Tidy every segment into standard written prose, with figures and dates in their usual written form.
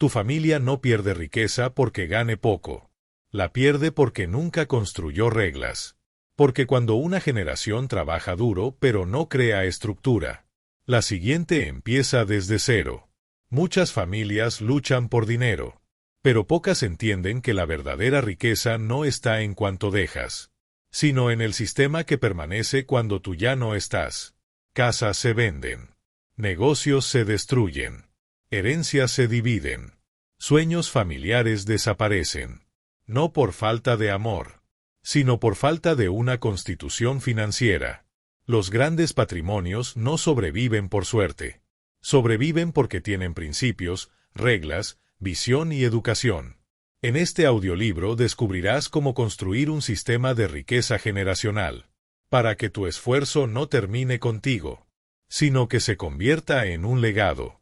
Tu familia no pierde riqueza porque gane poco. La pierde porque nunca construyó reglas. Porque cuando una generación trabaja duro pero no crea estructura, la siguiente empieza desde cero. Muchas familias luchan por dinero, pero pocas entienden que la verdadera riqueza no está en cuanto dejas, sino en el sistema que permanece cuando tú ya no estás. Casas se venden. Negocios se destruyen. Herencias se dividen. Sueños familiares desaparecen. No por falta de amor, sino por falta de una constitución financiera. Los grandes patrimonios no sobreviven por suerte. Sobreviven porque tienen principios, reglas, visión y educación. En este audiolibro descubrirás cómo construir un sistema de riqueza generacional, para que tu esfuerzo no termine contigo, sino que se convierta en un legado.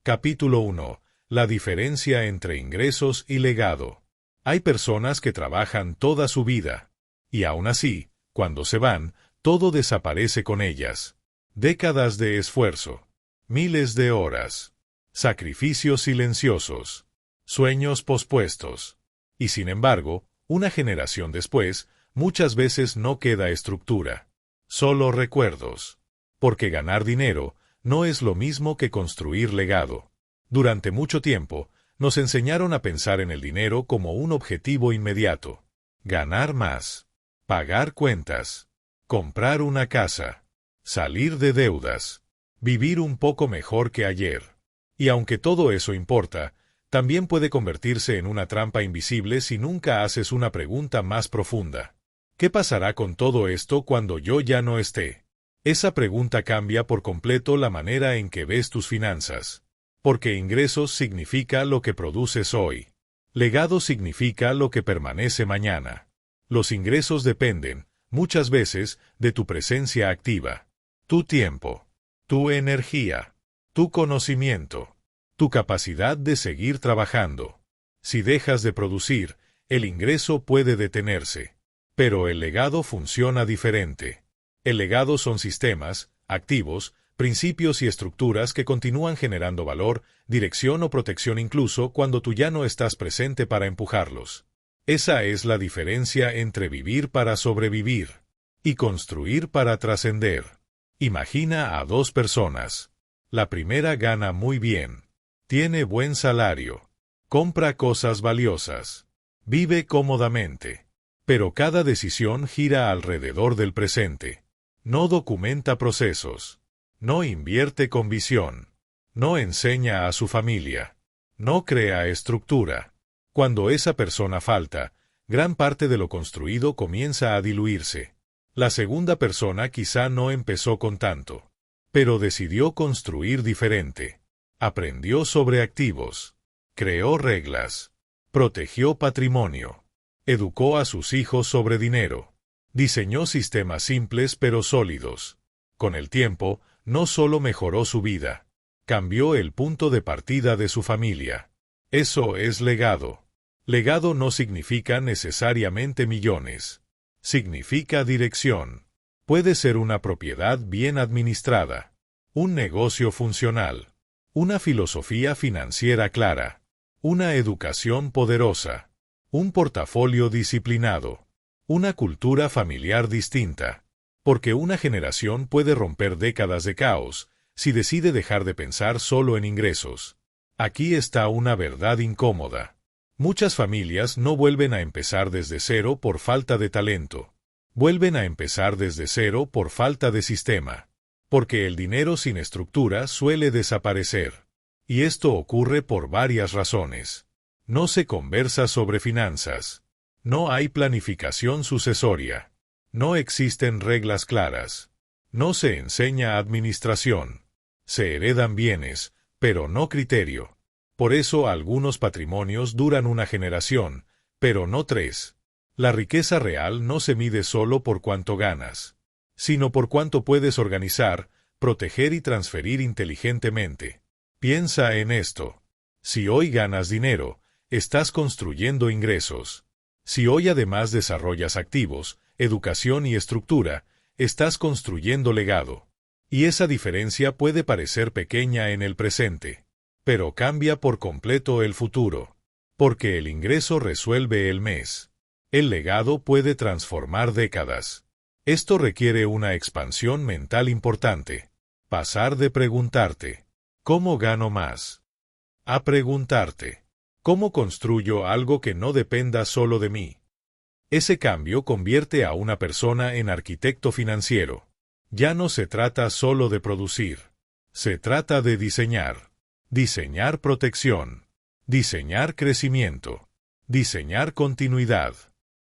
Capítulo 1. La diferencia entre ingresos y legado. Hay personas que trabajan toda su vida, y aún así, cuando se van, todo desaparece con ellas. Décadas de esfuerzo, miles de horas, sacrificios silenciosos, sueños pospuestos. Y sin embargo, una generación después, muchas veces no queda estructura, solo recuerdos. Porque ganar dinero no es lo mismo que construir legado. Durante mucho tiempo, nos enseñaron a pensar en el dinero como un objetivo inmediato. Ganar más, pagar cuentas, comprar una casa, salir de deudas, vivir un poco mejor que ayer. Y aunque todo eso importa, también puede convertirse en una trampa invisible si nunca haces una pregunta más profunda. ¿Qué pasará con todo esto cuando yo ya no esté? Esa pregunta cambia por completo la manera en que ves tus finanzas. Porque ingresos significa lo que produces hoy. Legado significa lo que permanece mañana. Los ingresos dependen, muchas veces, de tu presencia activa. Tu tiempo, tu energía, tu conocimiento, tu capacidad de seguir trabajando. Si dejas de producir, el ingreso puede detenerse. Pero el legado funciona diferente. El legado son sistemas, activos, principios y estructuras que continúan generando valor, dirección o protección incluso cuando tú ya no estás presente para empujarlos. Esa es la diferencia entre vivir para sobrevivir y construir para trascender. Imagina a dos personas. La primera gana muy bien, tiene buen salario, compra cosas valiosas, vive cómodamente. Pero cada decisión gira alrededor del presente. No documenta procesos. No invierte con visión. No enseña a su familia. No crea estructura. Cuando esa persona falta, gran parte de lo construido comienza a diluirse. La segunda persona quizá no empezó con tanto, pero decidió construir diferente. Aprendió sobre activos. Creó reglas. Protegió patrimonio. Educó a sus hijos sobre dinero. Diseñó sistemas simples pero sólidos. Con el tiempo, no solo mejoró su vida, cambió el punto de partida de su familia. Eso es legado. Legado no significa necesariamente millones. Significa dirección. Puede ser una propiedad bien administrada, un negocio funcional, una filosofía financiera clara, una educación poderosa, un portafolio disciplinado, una cultura familiar distinta. Porque una generación puede romper décadas de caos si decide dejar de pensar solo en ingresos. Aquí está una verdad incómoda. Muchas familias no vuelven a empezar desde cero por falta de talento. Vuelven a empezar desde cero por falta de sistema. Porque el dinero sin estructura suele desaparecer. Y esto ocurre por varias razones. No se conversa sobre finanzas. No hay planificación sucesoria. No existen reglas claras. No se enseña administración. Se heredan bienes, pero no criterio. Por eso algunos patrimonios duran una generación, pero no tres. La riqueza real no se mide solo por cuánto ganas, sino por cuánto puedes organizar, proteger y transferir inteligentemente. Piensa en esto. Si hoy ganas dinero, estás construyendo ingresos. Si hoy además desarrollas activos, educación y estructura, estás construyendo legado. Y esa diferencia puede parecer pequeña en el presente, pero cambia por completo el futuro. Porque el ingreso resuelve el mes. El legado puede transformar décadas. Esto requiere una expansión mental importante. Pasar de preguntarte, ¿cómo gano más?, a preguntarte, ¿cómo construyo algo que no dependa solo de mí? Ese cambio convierte a una persona en arquitecto financiero. Ya no se trata solo de producir. Se trata de diseñar. Diseñar protección. Diseñar crecimiento. Diseñar continuidad.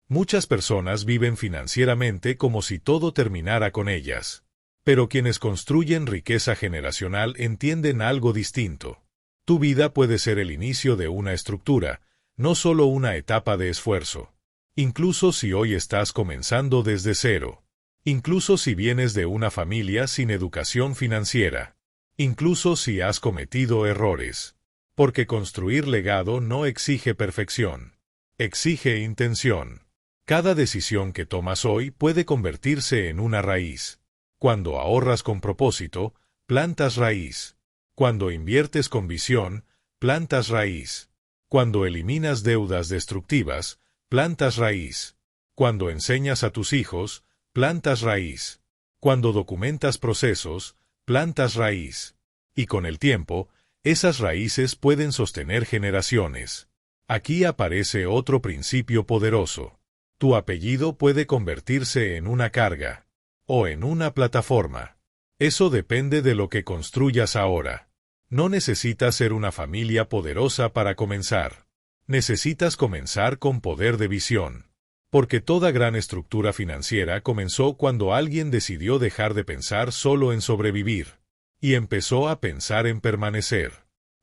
Muchas personas viven financieramente como si todo terminara con ellas. Pero quienes construyen riqueza generacional entienden algo distinto. Tu vida puede ser el inicio de una estructura, no solo una etapa de esfuerzo. Incluso si hoy estás comenzando desde cero. Incluso si vienes de una familia sin educación financiera. Incluso si has cometido errores. Porque construir legado no exige perfección. Exige intención. Cada decisión que tomas hoy puede convertirse en una raíz. Cuando ahorras con propósito, plantas raíz. Cuando inviertes con visión, plantas raíz. Cuando eliminas deudas destructivas, plantas raíz. Cuando enseñas a tus hijos, plantas raíz. Cuando documentas procesos, plantas raíz. Y con el tiempo, esas raíces pueden sostener generaciones. Aquí aparece otro principio poderoso. Tu apellido puede convertirse en una carga. O en una plataforma. Eso depende de lo que construyas ahora. No necesitas ser una familia poderosa para comenzar. Necesitas comenzar con poder de visión. Porque toda gran estructura financiera comenzó cuando alguien decidió dejar de pensar solo en sobrevivir. Y empezó a pensar en permanecer.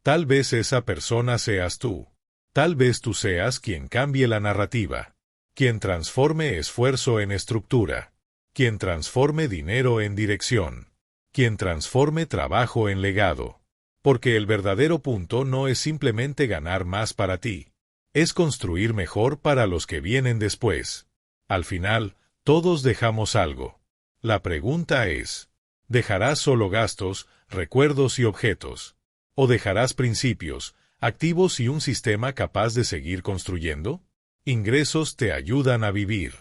Tal vez esa persona seas tú. Tal vez tú seas quien cambie la narrativa. Quien transforme esfuerzo en estructura. Quien transforme dinero en dirección. Quien transforme trabajo en legado. Porque el verdadero punto no es simplemente ganar más para ti. Es construir mejor para los que vienen después. Al final, todos dejamos algo. La pregunta es, ¿dejarás solo gastos, recuerdos y objetos? ¿O dejarás principios, activos y un sistema capaz de seguir construyendo? Ingresos te ayudan a vivir.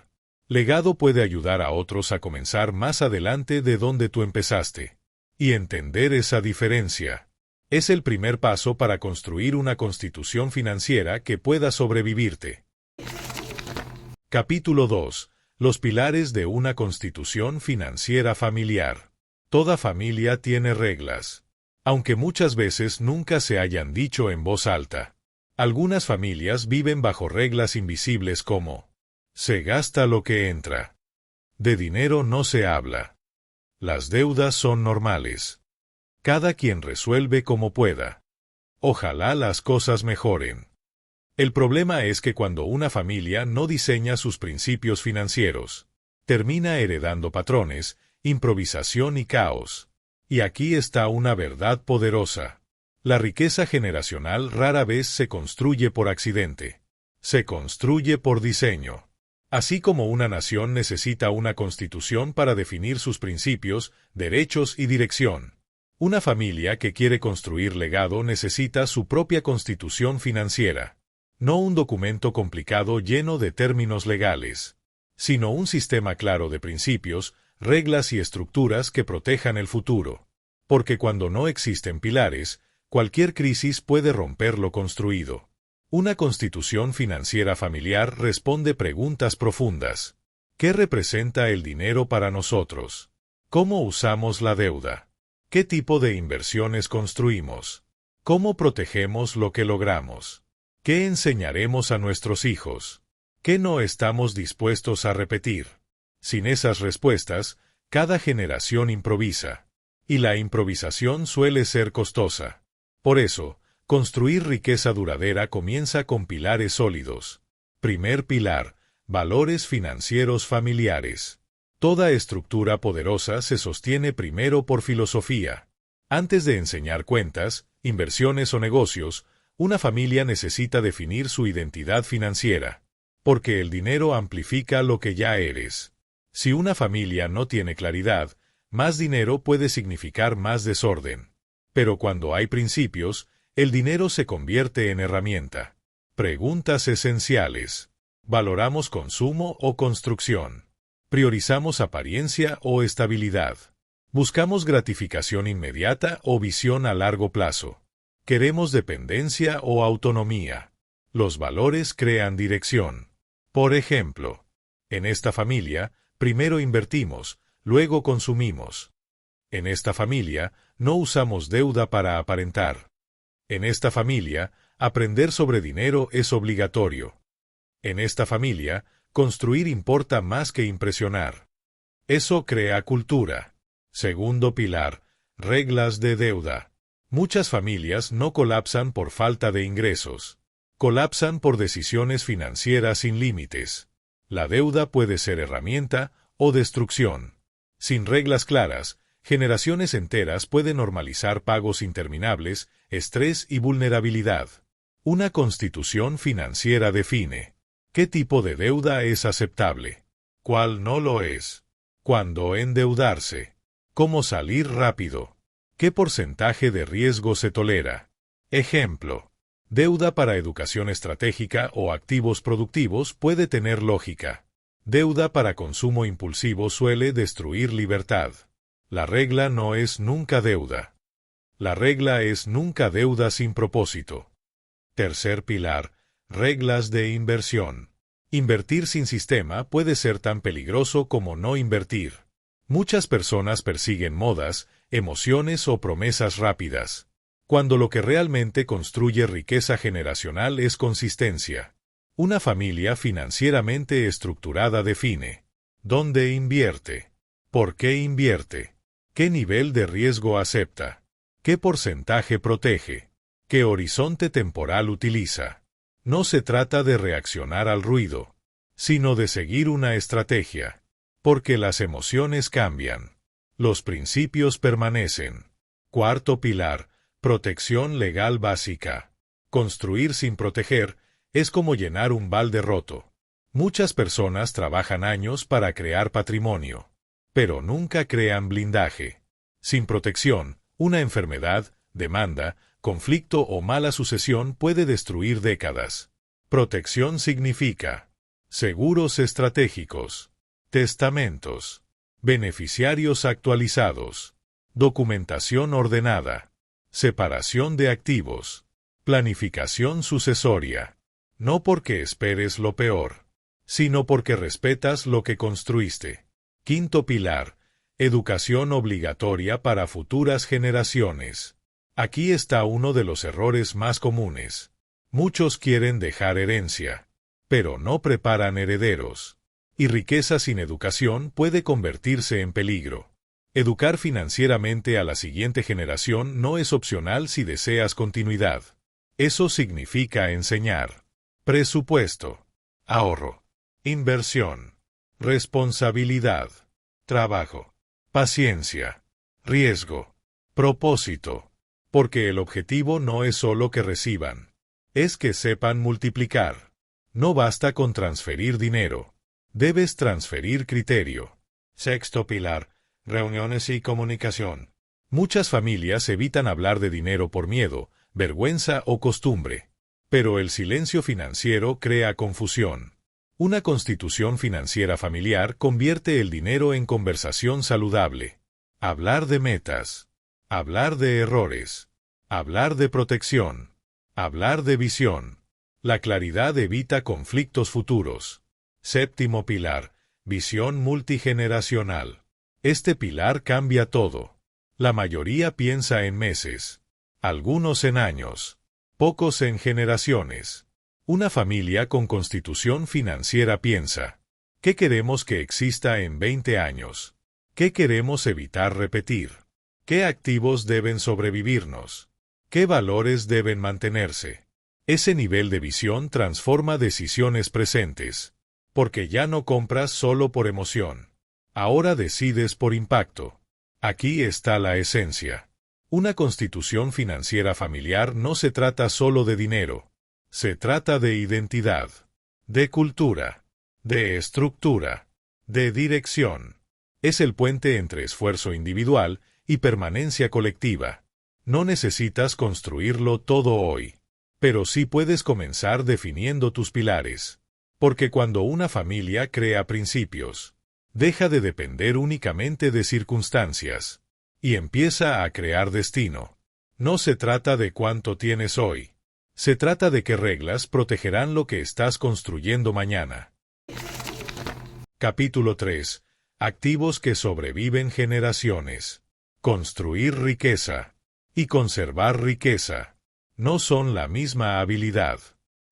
Legado puede ayudar a otros a comenzar más adelante de donde tú empezaste. Y entender esa diferencia es el primer paso para construir una constitución financiera que pueda sobrevivirte. Capítulo 2. Los pilares de una constitución financiera familiar. Toda familia tiene reglas. Aunque muchas veces nunca se hayan dicho en voz alta. Algunas familias viven bajo reglas invisibles como: se gasta lo que entra. De dinero no se habla. Las deudas son normales. Cada quien resuelve como pueda. Ojalá las cosas mejoren. El problema es que cuando una familia no diseña sus principios financieros, termina heredando patrones, improvisación y caos. Y aquí está una verdad poderosa. La riqueza generacional rara vez se construye por accidente. Se construye por diseño. Así como una nación necesita una constitución para definir sus principios, derechos y dirección. Una familia que quiere construir legado necesita su propia constitución financiera. No un documento complicado lleno de términos legales, sino un sistema claro de principios, reglas y estructuras que protejan el futuro. Porque cuando no existen pilares, cualquier crisis puede romper lo construido. Una constitución financiera familiar responde preguntas profundas. ¿Qué representa el dinero para nosotros? ¿Cómo usamos la deuda? ¿Qué tipo de inversiones construimos? ¿Cómo protegemos lo que logramos? ¿Qué enseñaremos a nuestros hijos? ¿Qué no estamos dispuestos a repetir? Sin esas respuestas, cada generación improvisa. Y la improvisación suele ser costosa. Por eso, construir riqueza duradera comienza con pilares sólidos. Primer pilar: valores financieros familiares. Toda estructura poderosa se sostiene primero por filosofía. Antes de enseñar cuentas, inversiones o negocios, una familia necesita definir su identidad financiera. Porque el dinero amplifica lo que ya eres. Si una familia no tiene claridad, más dinero puede significar más desorden. Pero cuando hay principios, El dinero se convierte en herramienta. Preguntas esenciales. ¿Valoramos consumo o construcción? ¿Priorizamos apariencia o estabilidad? ¿Buscamos gratificación inmediata o visión a largo plazo? ¿Queremos dependencia o autonomía? Los valores crean dirección. Por ejemplo, en esta familia, primero invertimos, luego consumimos. En esta familia, no usamos deuda para aparentar. En esta familia, aprender sobre dinero es obligatorio. En esta familia, construir importa más que impresionar. Eso crea cultura. Segundo pilar, reglas de deuda. Muchas familias no colapsan por falta de ingresos. Colapsan por decisiones financieras sin límites. La deuda puede ser herramienta o destrucción. Sin reglas claras, generaciones enteras pueden normalizar pagos interminables, estrés y vulnerabilidad. Una constitución financiera define qué tipo de deuda es aceptable, cuál no lo es, cuándo endeudarse, cómo salir rápido, qué porcentaje de riesgo se tolera. Ejemplo: deuda para educación estratégica o activos productivos puede tener lógica. Deuda para consumo impulsivo suele destruir libertad. La regla no es nunca deuda. La regla es nunca deuda sin propósito. Tercer pilar, reglas de inversión. Invertir sin sistema puede ser tan peligroso como no invertir. Muchas personas persiguen modas, emociones o promesas rápidas, cuando lo que realmente construye riqueza generacional es consistencia. Una familia financieramente estructurada define dónde invierte, por qué invierte, qué nivel de riesgo acepta, qué porcentaje protege, qué horizonte temporal utiliza. No se trata de reaccionar al ruido, sino de seguir una estrategia, porque las emociones cambian, los principios permanecen. Cuarto pilar, protección legal básica. Construir sin proteger es como llenar un balde roto. Muchas personas trabajan años para crear patrimonio, pero nunca crean blindaje. Sin protección, una enfermedad, demanda, conflicto o mala sucesión puede destruir décadas. Protección significa seguros estratégicos, testamentos, beneficiarios actualizados, documentación ordenada, separación de activos, planificación sucesoria. No porque esperes lo peor, sino porque respetas lo que construiste. Quinto pilar, educación obligatoria para futuras generaciones. Aquí está uno de los errores más comunes. Muchos quieren dejar herencia, pero no preparan herederos. Y riqueza sin educación puede convertirse en peligro. Educar financieramente a la siguiente generación no es opcional si deseas continuidad. Eso significa enseñar presupuesto, ahorro, inversión, responsabilidad, trabajo, paciencia, riesgo, propósito. Porque el objetivo no es solo que reciban, es que sepan multiplicar. No basta con transferir dinero, debes transferir criterio. Sexto pilar, reuniones y comunicación. Muchas familias evitan hablar de dinero por miedo, vergüenza o costumbre. Pero el silencio financiero crea confusión. Una constitución financiera familiar convierte el dinero en conversación saludable. Hablar de metas. Hablar de errores. Hablar de protección. Hablar de visión. La claridad evita conflictos futuros. Séptimo pilar, visión multigeneracional. Este pilar cambia todo. La mayoría piensa en meses. Algunos en años. Pocos en generaciones. Una familia con constitución financiera piensa: ¿qué queremos que exista en 20 años? ¿Qué queremos evitar repetir? ¿Qué activos deben sobrevivirnos? ¿Qué valores deben mantenerse? Ese nivel de visión transforma decisiones presentes, porque ya no compras solo por emoción. Ahora decides por impacto. Aquí está la esencia. Una constitución financiera familiar no se trata solo de dinero. Se trata de identidad, de cultura, de estructura, de dirección. Es el puente entre esfuerzo individual y permanencia colectiva. No necesitas construirlo todo hoy. Pero sí puedes comenzar definiendo tus pilares. Porque cuando una familia crea principios, deja de depender únicamente de circunstancias y empieza a crear destino. No se trata de cuánto tienes hoy. Se trata de qué reglas protegerán lo que estás construyendo mañana. Capítulo 3. Activos que sobreviven generaciones. Construir riqueza y conservar riqueza no son la misma habilidad.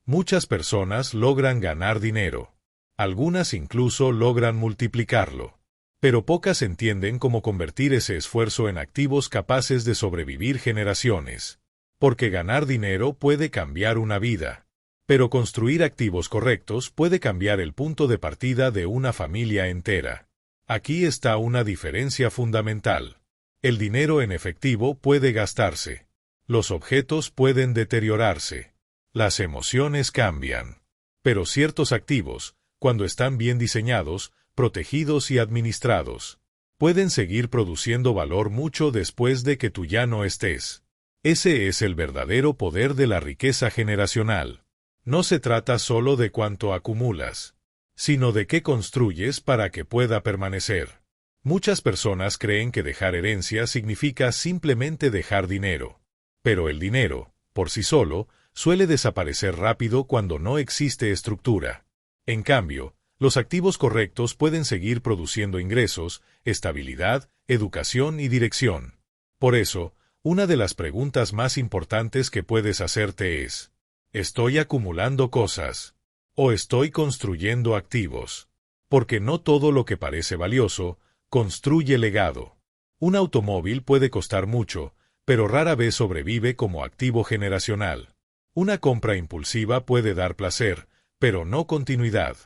Muchas personas logran ganar dinero. Algunas incluso logran multiplicarlo. Pero pocas entienden cómo convertir ese esfuerzo en activos capaces de sobrevivir generaciones. Porque ganar dinero puede cambiar una vida. Pero construir activos correctos puede cambiar el punto de partida de una familia entera. Aquí está una diferencia fundamental. El dinero en efectivo puede gastarse. Los objetos pueden deteriorarse. Las emociones cambian. Pero ciertos activos, cuando están bien diseñados, protegidos y administrados, pueden seguir produciendo valor mucho después de que tú ya no estés. Ese es el verdadero poder de la riqueza generacional. No se trata solo de cuánto acumulas, sino de qué construyes para que pueda permanecer. Muchas personas creen que dejar herencia significa simplemente dejar dinero. Pero el dinero, por sí solo, suele desaparecer rápido cuando no existe estructura. En cambio, los activos correctos pueden seguir produciendo ingresos, estabilidad, educación y dirección. Por eso, una de las preguntas más importantes que puedes hacerte es: ¿estoy acumulando cosas? ¿O estoy construyendo activos? Porque no todo lo que parece valioso construye legado. Un automóvil puede costar mucho, pero rara vez sobrevive como activo generacional. Una compra impulsiva puede dar placer, pero no continuidad.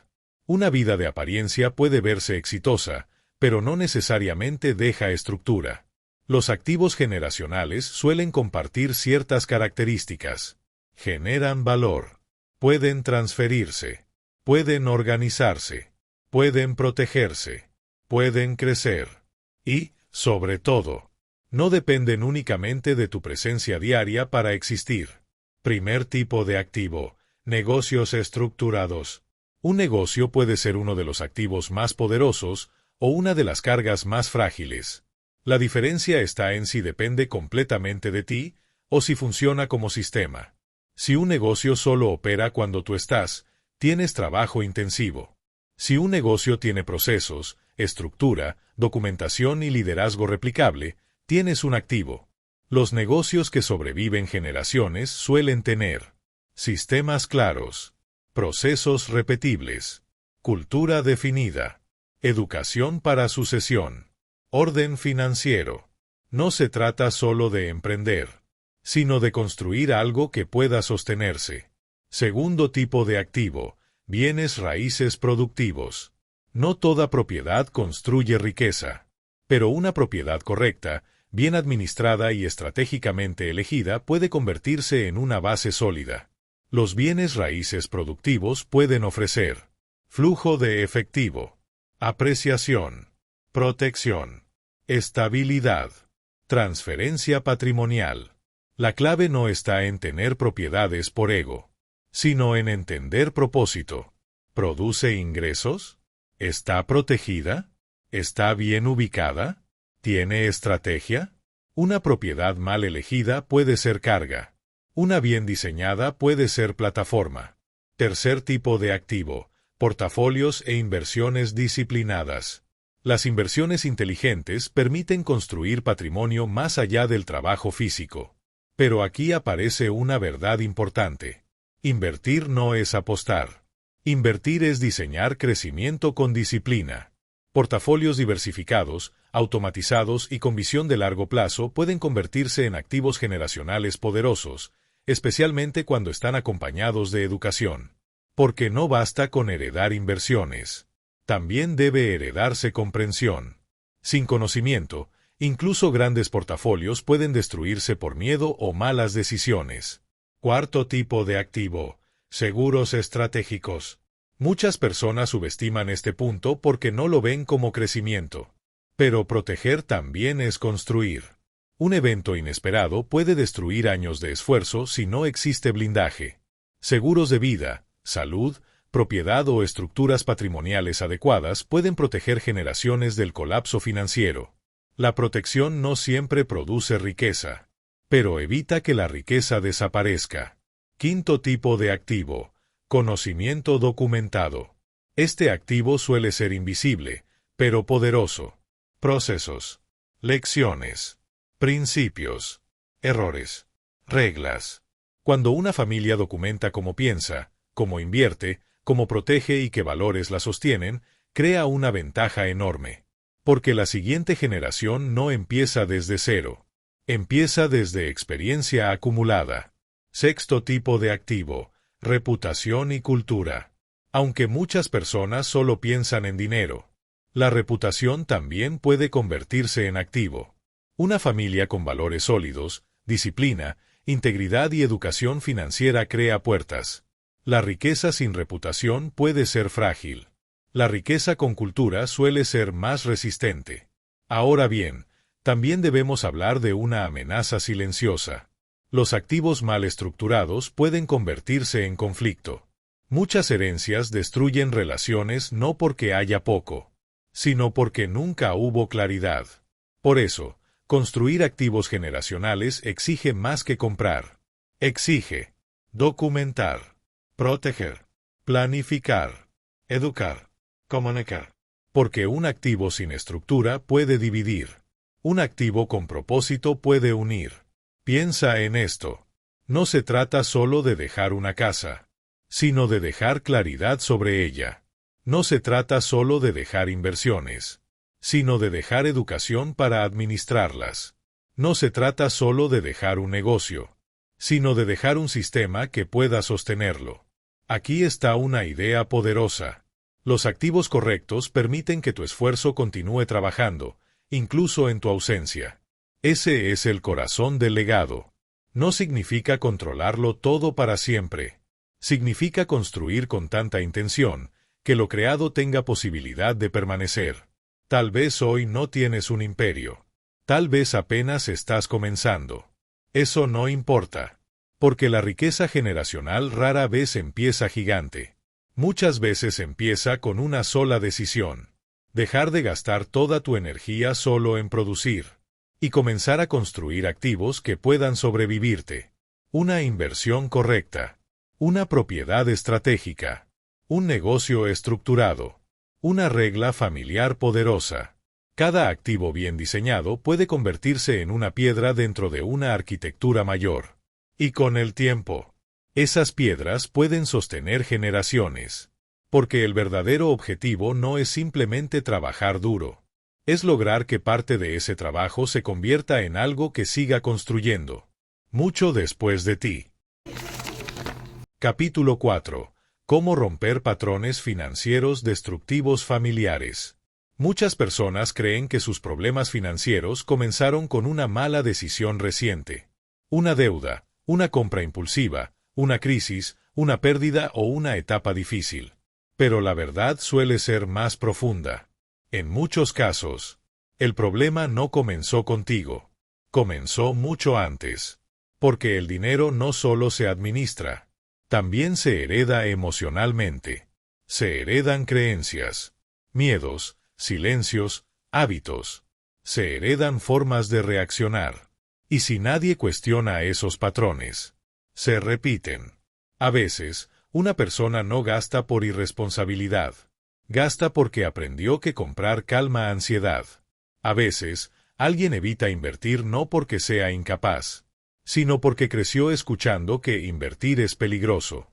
Una vida de apariencia puede verse exitosa, pero no necesariamente deja estructura. Los activos generacionales suelen compartir ciertas características. Generan valor. Pueden transferirse. Pueden organizarse. Pueden protegerse. Pueden crecer. Y, sobre todo, no dependen únicamente de tu presencia diaria para existir. Primer tipo de activo: negocios estructurados. Un negocio puede ser uno de los activos más poderosos o una de las cargas más frágiles. La diferencia está en si depende completamente de ti o si funciona como sistema. Si un negocio solo opera cuando tú estás, tienes trabajo intensivo. Si un negocio tiene procesos, estructura, documentación y liderazgo replicable, tienes un activo. Los negocios que sobreviven generaciones suelen tener sistemas claros, procesos repetibles, cultura definida, educación para sucesión, orden financiero. No se trata solo de emprender, sino de construir algo que pueda sostenerse. Segundo tipo de activo: bienes raíces productivos. No toda propiedad construye riqueza, pero una propiedad correcta, bien administrada y estratégicamente elegida, puede convertirse en una base sólida. Los bienes raíces productivos pueden ofrecer flujo de efectivo, apreciación, protección, estabilidad, transferencia patrimonial. La clave no está en tener propiedades por ego, sino en entender propósito. ¿Produce ingresos? ¿Está protegida? ¿Está bien ubicada? ¿Tiene estrategia? Una propiedad mal elegida puede ser carga. Una bien diseñada puede ser plataforma. Tercer tipo de activo: portafolios e inversiones disciplinadas. Las inversiones inteligentes permiten construir patrimonio más allá del trabajo físico. Pero aquí aparece una verdad importante. Invertir no es apostar. Invertir es diseñar crecimiento con disciplina. Portafolios diversificados, automatizados y con visión de largo plazo pueden convertirse en activos generacionales poderosos, especialmente cuando están acompañados de educación. Porque no basta con heredar inversiones. También debe heredarse comprensión. Sin conocimiento, incluso grandes portafolios pueden destruirse por miedo o malas decisiones. Cuarto tipo de activo: seguros estratégicos. Muchas personas subestiman este punto porque no lo ven como crecimiento. Pero proteger también es construir. Un evento inesperado puede destruir años de esfuerzo si no existe blindaje. Seguros de vida, salud, propiedad o estructuras patrimoniales adecuadas pueden proteger generaciones del colapso financiero. La protección no siempre produce riqueza, pero evita que la riqueza desaparezca. Quinto tipo de activo: conocimiento documentado. Este activo suele ser invisible, pero poderoso. Procesos, lecciones, principios, errores, reglas. Cuando una familia documenta cómo piensa, cómo invierte, cómo protege y qué valores la sostienen, crea una ventaja enorme. Porque la siguiente generación no empieza desde cero. Empieza desde experiencia acumulada. Sexto tipo de activo: reputación y cultura. Aunque muchas personas solo piensan en dinero, la reputación también puede convertirse en activo. Una familia con valores sólidos, disciplina, integridad y educación financiera crea puertas. La riqueza sin reputación puede ser frágil. La riqueza con cultura suele ser más resistente. Ahora bien, también debemos hablar de una amenaza silenciosa. Los activos mal estructurados pueden convertirse en conflicto. Muchas herencias destruyen relaciones no porque haya poco, sino porque nunca hubo claridad. Por eso, construir activos generacionales exige más que comprar. Exige documentar, proteger, planificar, educar, comunicar. Porque un activo sin estructura puede dividir. Un activo con propósito puede unir. Piensa en esto. No se trata solo de dejar una casa, sino de dejar claridad sobre ella. No se trata solo de dejar inversiones, sino de dejar educación para administrarlas. No se trata solo de dejar un negocio, sino de dejar un sistema que pueda sostenerlo. Aquí está una idea poderosa. Los activos correctos permiten que tu esfuerzo continúe trabajando, incluso en tu ausencia. Ese es el corazón del legado. No significa controlarlo todo para siempre. Significa construir con tanta intención que lo creado tenga posibilidad de permanecer. Tal vez hoy no tienes un imperio. Tal vez apenas estás comenzando. Eso no importa. Porque la riqueza generacional rara vez empieza gigante. Muchas veces empieza con una sola decisión: dejar de gastar toda tu energía solo en producir, y comenzar a construir activos que puedan sobrevivirte. Una inversión correcta, una propiedad estratégica, un negocio estructurado, una regla familiar poderosa. Cada activo bien diseñado puede convertirse en una piedra dentro de una arquitectura mayor. Y con el tiempo, esas piedras pueden sostener generaciones. Porque el verdadero objetivo no es simplemente trabajar duro. Es lograr que parte de ese trabajo se convierta en algo que siga construyendo, mucho después de ti. Capítulo 4. Cómo romper patrones financieros destructivos familiares. Muchas personas creen que sus problemas financieros comenzaron con una mala decisión reciente. Una deuda, una compra impulsiva, una crisis, una pérdida o una etapa difícil. Pero la verdad suele ser más profunda. En muchos casos, el problema no comenzó contigo. Comenzó mucho antes. Porque el dinero no solo se administra, también se hereda emocionalmente. Se heredan creencias, miedos, silencios, hábitos. Se heredan formas de reaccionar. Y si nadie cuestiona esos patrones, se repiten. A veces, una persona no gasta por irresponsabilidad. Gasta porque aprendió que comprar calma ansiedad. A veces, alguien evita invertir no porque sea incapaz, sino porque creció escuchando que invertir es peligroso.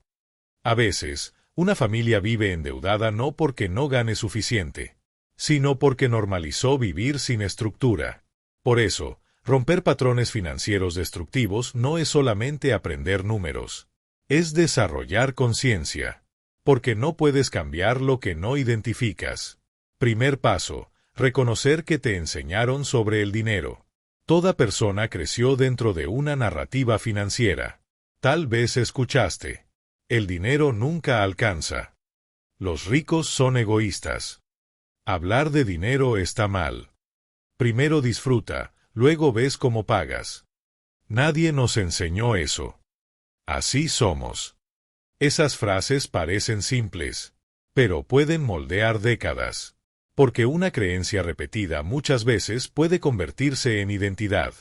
A veces, una familia vive endeudada no porque no gane suficiente, sino porque normalizó vivir sin estructura. Por eso, romper patrones financieros destructivos no es solamente aprender números. Es desarrollar conciencia. Porque no puedes cambiar lo que no identificas. Primer paso: reconocer que te enseñaron sobre el dinero. Toda persona creció dentro de una narrativa financiera. Tal vez escuchaste: el dinero nunca alcanza. Los ricos son egoístas. Hablar de dinero está mal. Primero disfruta, luego ves cómo pagas. Nadie nos enseñó eso. Así somos. Esas frases parecen simples, pero pueden moldear décadas. Porque una creencia repetida muchas veces puede convertirse en identidad.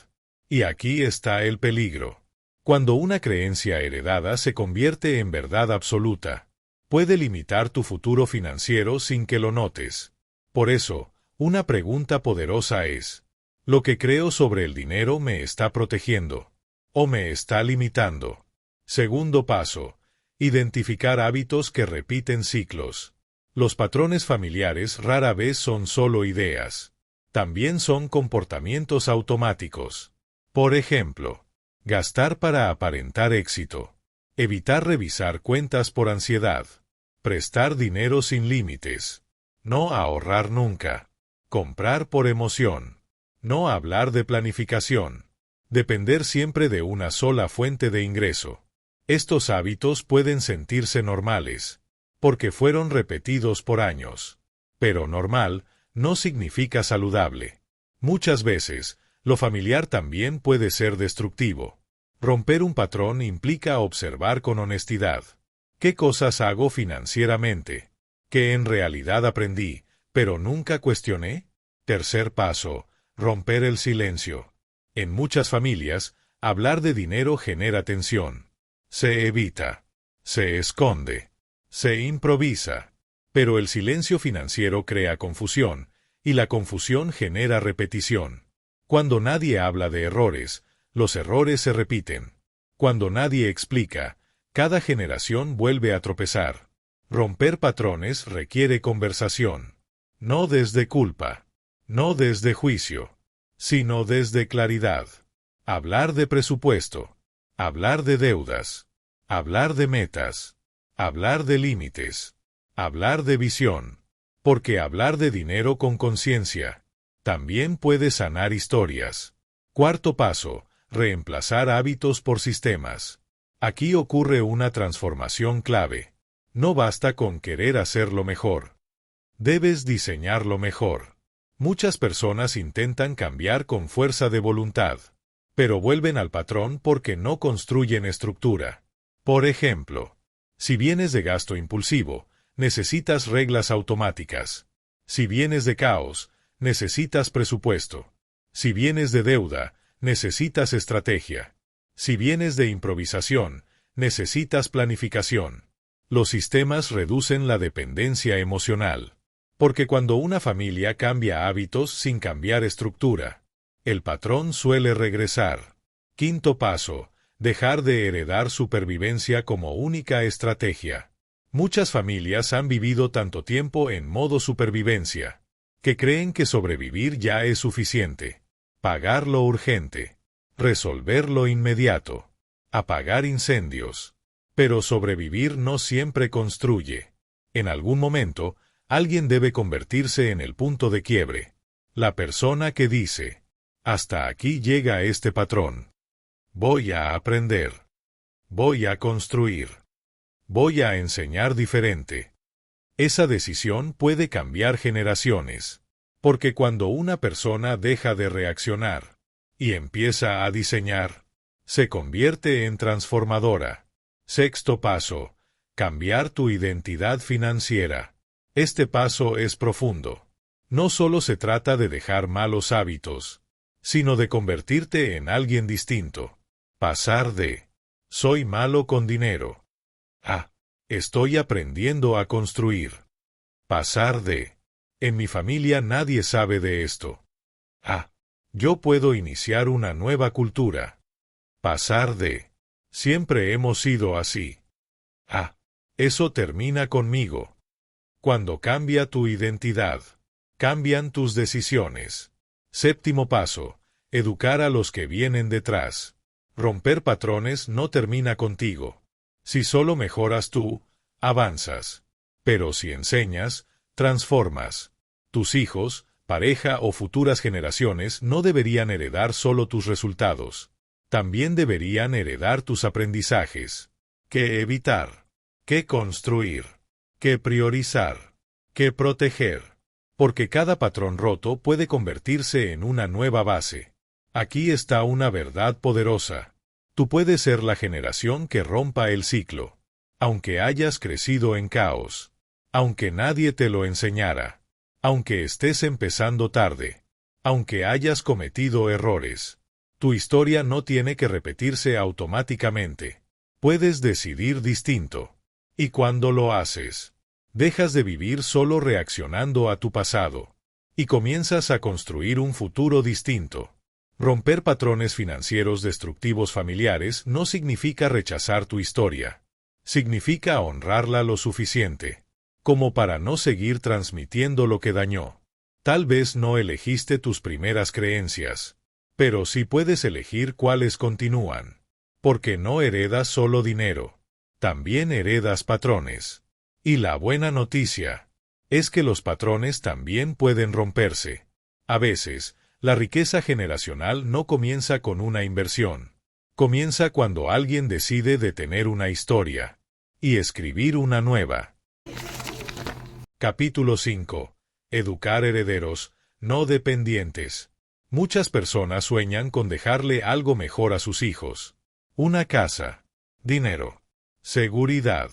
Y aquí está el peligro. Cuando una creencia heredada se convierte en verdad absoluta, puede limitar tu futuro financiero sin que lo notes. Por eso, una pregunta poderosa es: ¿lo que creo sobre el dinero me está protegiendo o me está limitando? Segundo paso: identificar hábitos que repiten ciclos. Los patrones familiares rara vez son solo ideas. También son comportamientos automáticos. Por ejemplo, gastar para aparentar éxito. Evitar revisar cuentas por ansiedad. Prestar dinero sin límites. No ahorrar nunca. Comprar por emoción. No hablar de planificación. Depender siempre de una sola fuente de ingreso. Estos hábitos pueden sentirse normales, porque fueron repetidos por años. Pero normal no significa saludable. Muchas veces, lo familiar también puede ser destructivo. Romper un patrón implica observar con honestidad: ¿qué cosas hago financieramente? ¿Qué en realidad aprendí, pero nunca cuestioné? Tercer paso: romper el silencio. En muchas familias, hablar de dinero genera tensión. Se evita, se esconde, se improvisa. Pero el silencio financiero crea confusión, y la confusión genera repetición. Cuando nadie habla de errores, los errores se repiten. Cuando nadie explica, cada generación vuelve a tropezar. Romper patrones requiere conversación. No desde culpa, no desde juicio, sino desde claridad. Hablar de presupuesto, hablar de deudas, hablar de metas, hablar de límites, hablar de visión. Porque hablar de dinero con conciencia también puede sanar historias. Cuarto paso: reemplazar hábitos por sistemas. Aquí ocurre una transformación clave. No basta con querer hacerlo mejor. Debes diseñarlo mejor. Muchas personas intentan cambiar con fuerza de voluntad, pero vuelven al patrón porque no construyen estructura. Por ejemplo, si vienes de gasto impulsivo, necesitas reglas automáticas. Si vienes de caos, necesitas presupuesto. Si vienes de deuda, necesitas estrategia. Si vienes de improvisación, necesitas planificación. Los sistemas reducen la dependencia emocional. Porque cuando una familia cambia hábitos sin cambiar estructura, el patrón suele regresar. Quinto paso: dejar de heredar supervivencia como única estrategia. Muchas familias han vivido tanto tiempo en modo supervivencia, que creen que sobrevivir ya es suficiente. Pagar lo urgente, resolver lo inmediato, apagar incendios. Pero sobrevivir no siempre construye. En algún momento, alguien debe convertirse en el punto de quiebre. La persona que dice: hasta aquí llega este patrón. Voy a aprender. Voy a construir. Voy a enseñar diferente. Esa decisión puede cambiar generaciones. Porque cuando una persona deja de reaccionar y empieza a diseñar, se convierte en transformadora. Sexto paso: cambiar tu identidad financiera. Este paso es profundo. No solo se trata de dejar malos hábitos, sino de convertirte en alguien distinto. Pasar de «soy malo con dinero» a «estoy aprendiendo a construir». Pasar de «en mi familia nadie sabe de esto» a «yo puedo iniciar una nueva cultura». Pasar de «siempre hemos sido así» a «eso termina conmigo». Cuando cambia tu identidad, cambian tus decisiones. Séptimo paso: educar a los que vienen detrás. Romper patrones no termina contigo. Si solo mejoras tú, avanzas. Pero si enseñas, transformas. Tus hijos, pareja o futuras generaciones no deberían heredar solo tus resultados. También deberían heredar tus aprendizajes. ¿Qué evitar? ¿Qué construir? ¿Qué priorizar? ¿Qué proteger? Porque cada patrón roto puede convertirse en una nueva base. Aquí está una verdad poderosa. Tú puedes ser la generación que rompa el ciclo. Aunque hayas crecido en caos. Aunque nadie te lo enseñara. Aunque estés empezando tarde. Aunque hayas cometido errores. Tu historia no tiene que repetirse automáticamente. Puedes decidir distinto. Y cuando lo haces, dejas de vivir solo reaccionando a tu pasado. Y comienzas a construir un futuro distinto. Romper patrones financieros destructivos familiares no significa rechazar tu historia. Significa honrarla lo suficiente, como para no seguir transmitiendo lo que dañó. Tal vez no elegiste tus primeras creencias, pero sí puedes elegir cuáles continúan. Porque no heredas solo dinero, también heredas patrones. Y la buena noticia es que los patrones también pueden romperse. A veces, la riqueza generacional no comienza con una inversión. Comienza cuando alguien decide detener una historia y escribir una nueva. Capítulo 5. Educar herederos, no dependientes. Muchas personas sueñan con dejarle algo mejor a sus hijos. Una casa, dinero, seguridad,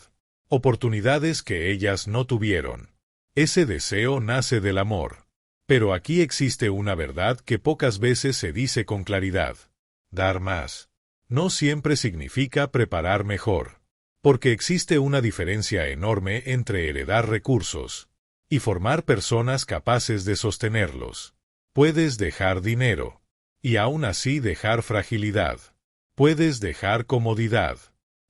oportunidades que ellas no tuvieron. Ese deseo nace del amor. Pero aquí existe una verdad que pocas veces se dice con claridad. Dar más no siempre significa preparar mejor. Porque existe una diferencia enorme entre heredar recursos y formar personas capaces de sostenerlos. Puedes dejar dinero y aún así dejar fragilidad. Puedes dejar comodidad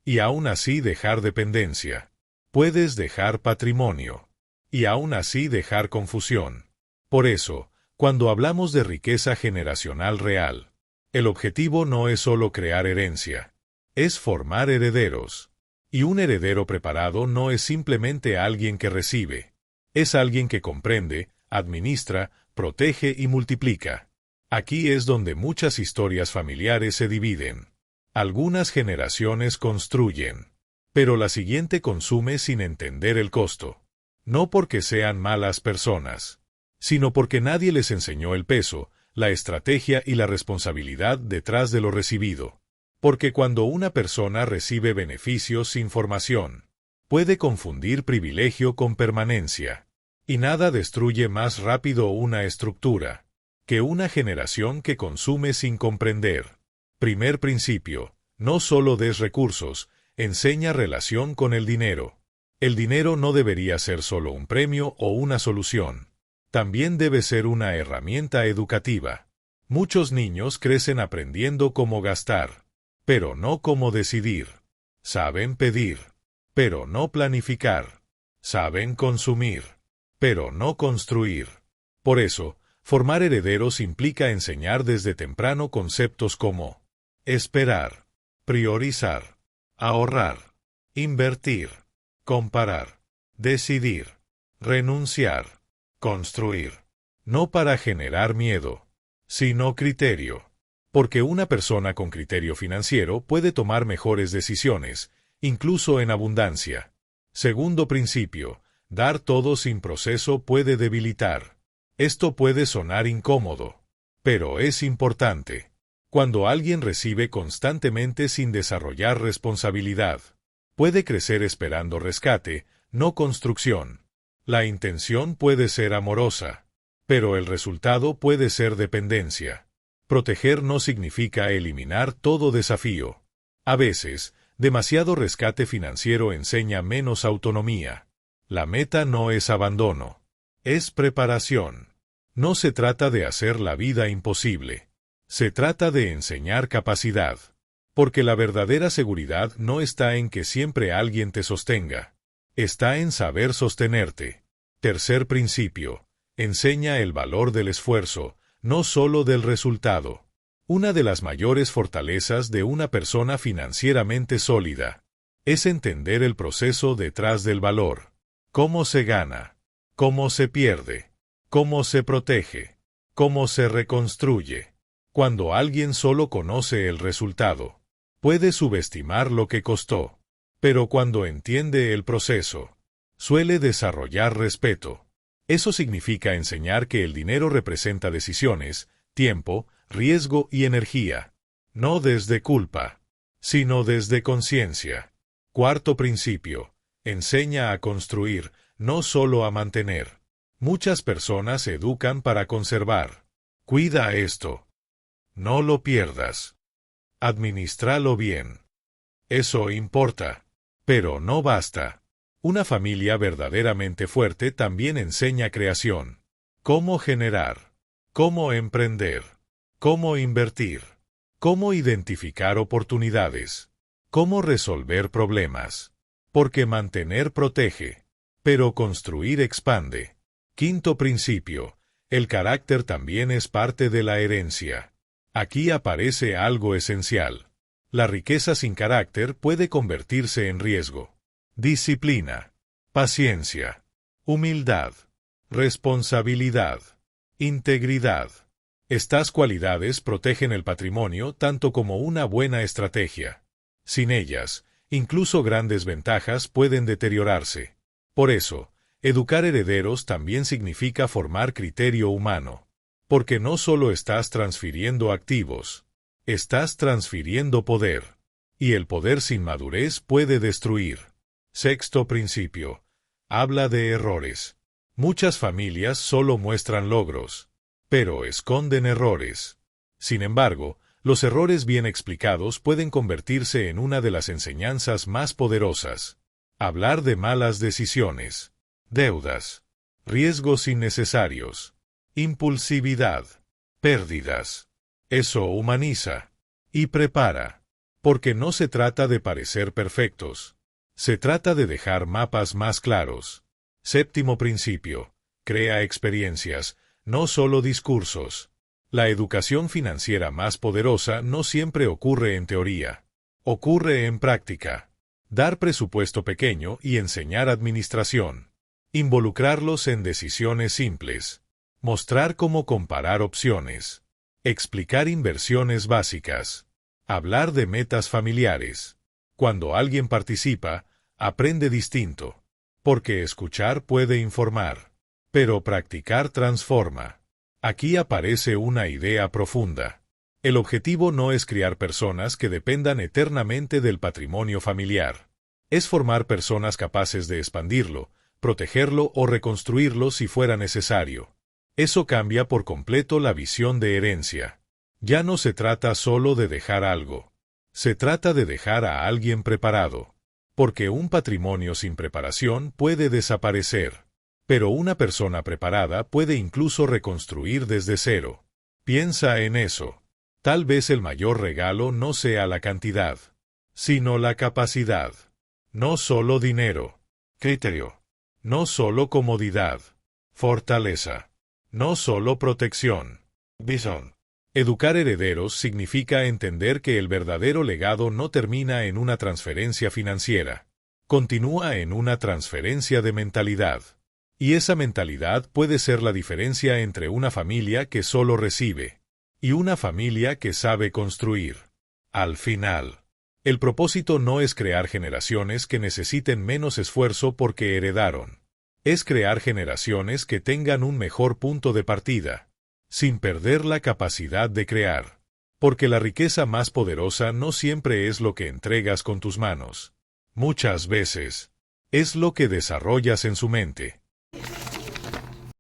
y aún así dejar dependencia. Puedes dejar patrimonio y aún así dejar confusión. Por eso, cuando hablamos de riqueza generacional real, el objetivo no es solo crear herencia, es formar herederos. Y un heredero preparado no es simplemente alguien que recibe, es alguien que comprende, administra, protege y multiplica. Aquí es donde muchas historias familiares se dividen. Algunas generaciones construyen, pero la siguiente consume sin entender el costo. No porque sean malas personas, sino porque nadie les enseñó el peso, la estrategia y la responsabilidad detrás de lo recibido. Porque cuando una persona recibe beneficios sin formación, puede confundir privilegio con permanencia. Y nada destruye más rápido una estructura que una generación que consume sin comprender. Primer principio: no solo des recursos, enseña relación con el dinero. El dinero no debería ser solo un premio o una solución. También debe ser una herramienta educativa. Muchos niños crecen aprendiendo cómo gastar, pero no cómo decidir. Saben pedir, pero no planificar. Saben consumir, pero no construir. Por eso, formar herederos implica enseñar desde temprano conceptos como esperar, priorizar, ahorrar, invertir, comparar, decidir, renunciar, construir. No para generar miedo, sino criterio. Porque una persona con criterio financiero puede tomar mejores decisiones, incluso en abundancia. Segundo principio: dar todo sin proceso puede debilitar. Esto puede sonar incómodo, pero es importante. Cuando alguien recibe constantemente sin desarrollar responsabilidad, puede crecer esperando rescate, no construcción. La intención puede ser amorosa, pero el resultado puede ser dependencia. Proteger no significa eliminar todo desafío. A veces, demasiado rescate financiero enseña menos autonomía. La meta no es abandono, es preparación. No se trata de hacer la vida imposible. Se trata de enseñar capacidad. Porque la verdadera seguridad no está en que siempre alguien te sostenga. Está en saber sostenerte. Tercer principio: enseña el valor del esfuerzo, no solo del resultado. Una de las mayores fortalezas de una persona financieramente sólida es entender el proceso detrás del valor. Cómo se gana, cómo se pierde, cómo se protege, cómo se reconstruye. Cuando alguien solo conoce el resultado, puede subestimar lo que costó. Pero cuando entiende el proceso, suele desarrollar respeto. Eso significa enseñar que el dinero representa decisiones, tiempo, riesgo y energía. No desde culpa, sino desde conciencia. Cuarto principio. Enseña a construir, no solo a mantener. Muchas personas educan para conservar. Cuida esto. No lo pierdas. Admístralo bien. Eso importa. Pero no basta. Una familia verdaderamente fuerte también enseña creación. Cómo generar. Cómo emprender. Cómo invertir. Cómo identificar oportunidades. Cómo resolver problemas. Porque mantener protege. Pero construir expande. Quinto principio. El carácter también es parte de la herencia. Aquí aparece algo esencial. La riqueza sin carácter puede convertirse en riesgo. Disciplina, paciencia, humildad, responsabilidad, integridad. Estas cualidades protegen el patrimonio tanto como una buena estrategia. Sin ellas, incluso grandes ventajas pueden deteriorarse. Por eso, educar herederos también significa formar criterio humano. Porque no solo estás transfiriendo activos, estás transfiriendo poder. Y el poder sin madurez puede destruir. Sexto principio. Habla de errores. Muchas familias solo muestran logros, pero esconden errores. Sin embargo, los errores bien explicados pueden convertirse en una de las enseñanzas más poderosas. Hablar de malas decisiones, deudas, riesgos innecesarios, impulsividad, pérdidas. Eso humaniza y prepara. Porque no se trata de parecer perfectos. Se trata de dejar mapas más claros. Séptimo principio. Crea experiencias, no solo discursos. La educación financiera más poderosa no siempre ocurre en teoría. Ocurre en práctica. Dar presupuesto pequeño y enseñar administración. Involucrarlos en decisiones simples. Mostrar cómo comparar opciones. Explicar inversiones básicas. Hablar de metas familiares. Cuando alguien participa, aprende distinto. Porque escuchar puede informar. Pero practicar transforma. Aquí aparece una idea profunda. El objetivo no es criar personas que dependan eternamente del patrimonio familiar. Es formar personas capaces de expandirlo, protegerlo o reconstruirlo si fuera necesario. Eso cambia por completo la visión de herencia. Ya no se trata solo de dejar algo. Se trata de dejar a alguien preparado. Porque un patrimonio sin preparación puede desaparecer. Pero una persona preparada puede incluso reconstruir desde cero. Piensa en eso. Tal vez el mayor regalo no sea la cantidad, sino la capacidad. No solo dinero. Criterio. No solo comodidad. Fortaleza. No solo protección. Visión. Educar herederos significa entender que el verdadero legado no termina en una transferencia financiera. Continúa en una transferencia de mentalidad. Y esa mentalidad puede ser la diferencia entre una familia que solo recibe y una familia que sabe construir. Al final, el propósito no es crear generaciones que necesiten menos esfuerzo porque heredaron. Es crear generaciones que tengan un mejor punto de partida, sin perder la capacidad de crear. Porque la riqueza más poderosa no siempre es lo que entregas con tus manos. Muchas veces, es lo que desarrollas en su mente.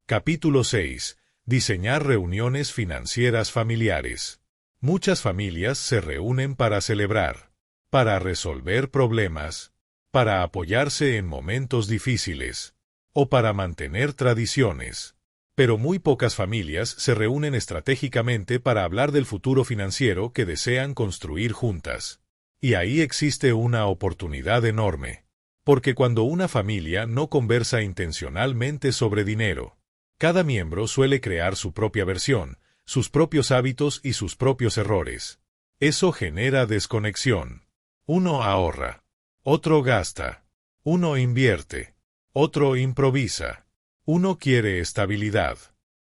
Capítulo 6. Diseñar reuniones financieras familiares. Muchas familias se reúnen para celebrar, para resolver problemas, para apoyarse en momentos difíciles, o para mantener tradiciones. Pero muy pocas familias se reúnen estratégicamente para hablar del futuro financiero que desean construir juntas. Y ahí existe una oportunidad enorme. Porque cuando una familia no conversa intencionalmente sobre dinero, cada miembro suele crear su propia versión, sus propios hábitos y sus propios errores. Eso genera desconexión. Uno ahorra, otro gasta, uno invierte, otro improvisa. Uno quiere estabilidad,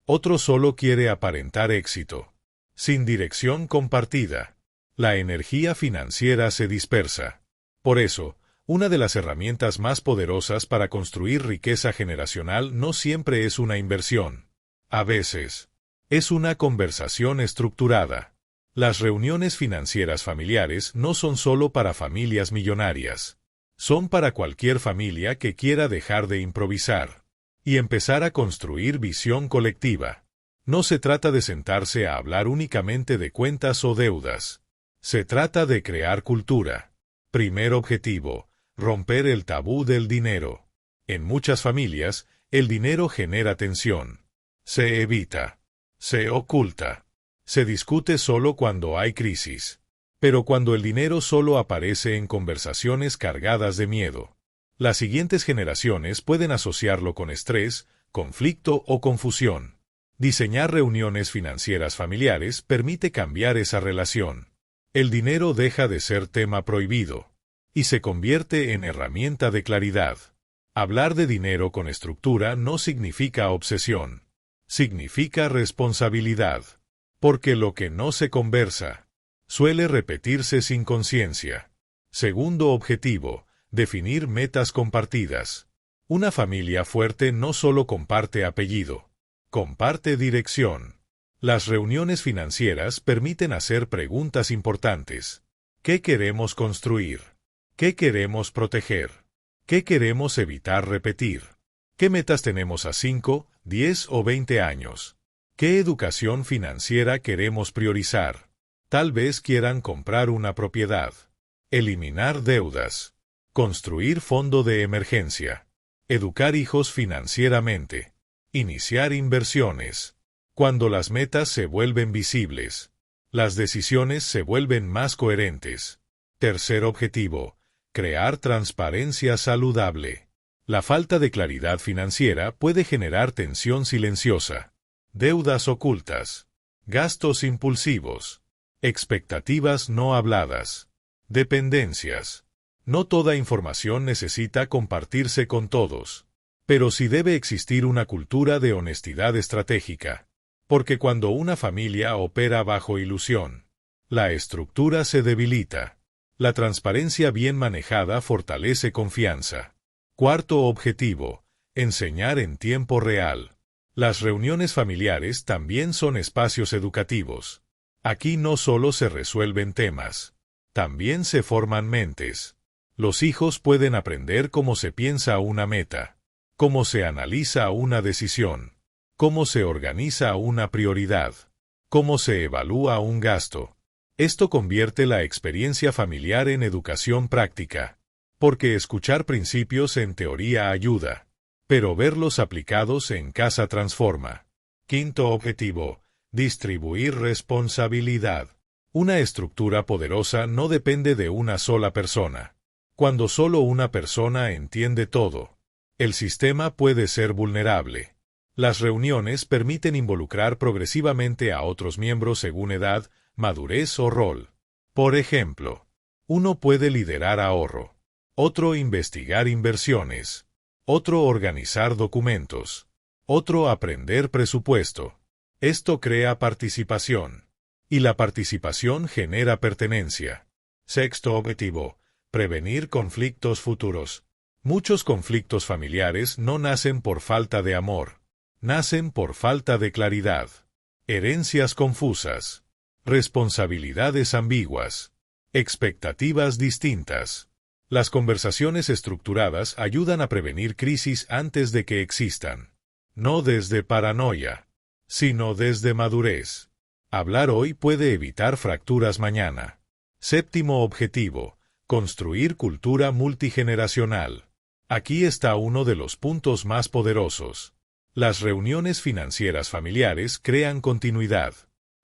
otro solo quiere aparentar éxito. Sin dirección compartida, la energía financiera se dispersa. Por eso, una de las herramientas más poderosas para construir riqueza generacional no siempre es una inversión. A veces, Es una conversación estructurada. Las reuniones financieras familiares no son solo para familias millonarias. Son para cualquier familia que quiera dejar de improvisar y empezar a construir visión colectiva. No se trata de sentarse a hablar únicamente de cuentas o deudas. Se trata de crear cultura. Primer objetivo: romper el tabú del dinero. En muchas familias, el dinero genera tensión. Se evita. Se oculta. Se discute solo cuando hay crisis. Pero cuando el dinero solo aparece en conversaciones cargadas de miedo, las siguientes generaciones pueden asociarlo con estrés, conflicto o confusión. Diseñar reuniones financieras familiares permite cambiar esa relación. El dinero deja de ser tema prohibido y se convierte en herramienta de claridad. Hablar de dinero con estructura no significa obsesión. Significa responsabilidad. Porque lo que no se conversa suele repetirse sin conciencia. Segundo objetivo: definir metas compartidas. Una familia fuerte no solo comparte apellido, comparte dirección. Las reuniones financieras permiten hacer preguntas importantes. ¿Qué queremos construir? ¿Qué queremos proteger? ¿Qué queremos evitar repetir? ¿Qué metas tenemos a 5, 10 o 20 años? ¿Qué educación financiera queremos priorizar? Tal vez quieran comprar una propiedad, eliminar deudas, construir fondo de emergencia, educar hijos financieramente, iniciar inversiones. Cuando las metas se vuelven visibles, las decisiones se vuelven más coherentes. Tercer objetivo: crear transparencia saludable. La falta de claridad financiera puede generar tensión silenciosa, deudas ocultas, gastos impulsivos, expectativas no habladas, dependencias. No toda información necesita compartirse con todos, pero sí debe existir una cultura de honestidad estratégica, porque cuando una familia opera bajo ilusión, la estructura se debilita. La transparencia bien manejada fortalece confianza. Cuarto objetivo: enseñar en tiempo real. Las reuniones familiares también son espacios educativos. Aquí no solo se resuelven temas, también se forman mentes. Los hijos pueden aprender cómo se piensa una meta, cómo se analiza una decisión, cómo se organiza una prioridad, cómo se evalúa un gasto. Esto convierte la experiencia familiar en educación práctica, porque escuchar principios en teoría ayuda, pero verlos aplicados en casa transforma. Quinto objetivo: distribuir responsabilidad. Una estructura poderosa no depende de una sola persona. Cuando solo una persona entiende todo, el sistema puede ser vulnerable. Las reuniones permiten involucrar progresivamente a otros miembros según edad, madurez o rol. Por ejemplo, uno puede liderar ahorro, otro investigar inversiones, otro organizar documentos, otro aprender presupuesto. Esto crea participación, y la participación genera pertenencia. Sexto objetivo: prevenir conflictos futuros. Muchos conflictos familiares no nacen por falta de amor, nacen por falta de claridad. Herencias confusas, responsabilidades ambiguas, expectativas distintas. Las conversaciones estructuradas ayudan a prevenir crisis antes de que existan. No desde paranoia, sino desde madurez. Hablar hoy puede evitar fracturas mañana. Séptimo objetivo: construir cultura multigeneracional. Aquí está uno de los puntos más poderosos. Las reuniones financieras familiares crean continuidad.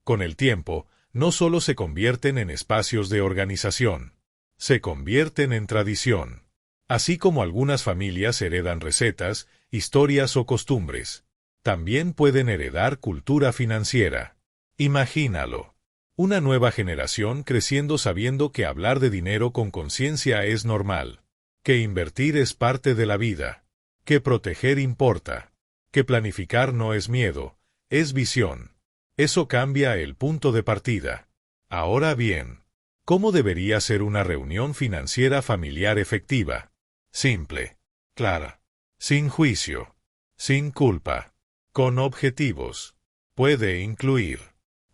Con el tiempo, no solo se convierten en espacios de organización, se convierten en tradición. Así como algunas familias heredan recetas, historias o costumbres, también pueden heredar cultura financiera. Imagínalo. Una nueva generación creciendo sabiendo que hablar de dinero con conciencia es normal, que invertir es parte de la vida, que proteger importa, que planificar no es miedo, es visión. Eso cambia el punto de partida. Ahora bien, ¿cómo debería ser una reunión financiera familiar efectiva? Simple, clara, sin juicio, sin culpa, con objetivos. Puede incluir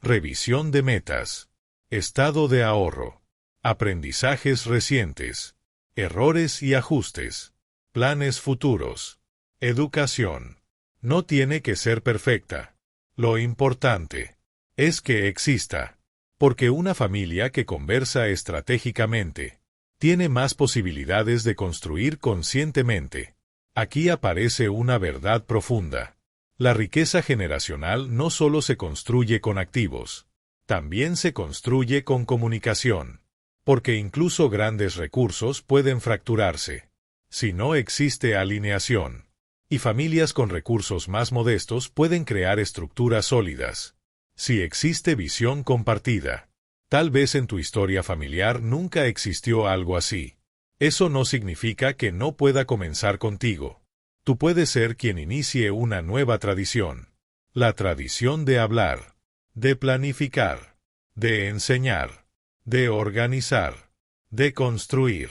revisión de metas, estado de ahorro, aprendizajes recientes, errores y ajustes, planes futuros, educación. No tiene que ser perfecta. Lo importante es que exista, porque una familia que conversa estratégicamente tiene más posibilidades de construir conscientemente. Aquí aparece una verdad profunda. La riqueza generacional no solo se construye con activos, también se construye con comunicación, porque incluso grandes recursos pueden fracturarse si no existe alineación, y familias con recursos más modestos pueden crear estructuras sólidas si existe visión compartida. Tal vez en tu historia familiar nunca existió algo así. Eso no significa que no pueda comenzar contigo. Tú puedes ser quien inicie una nueva tradición. La tradición de hablar, de planificar, de enseñar, de organizar, de construir.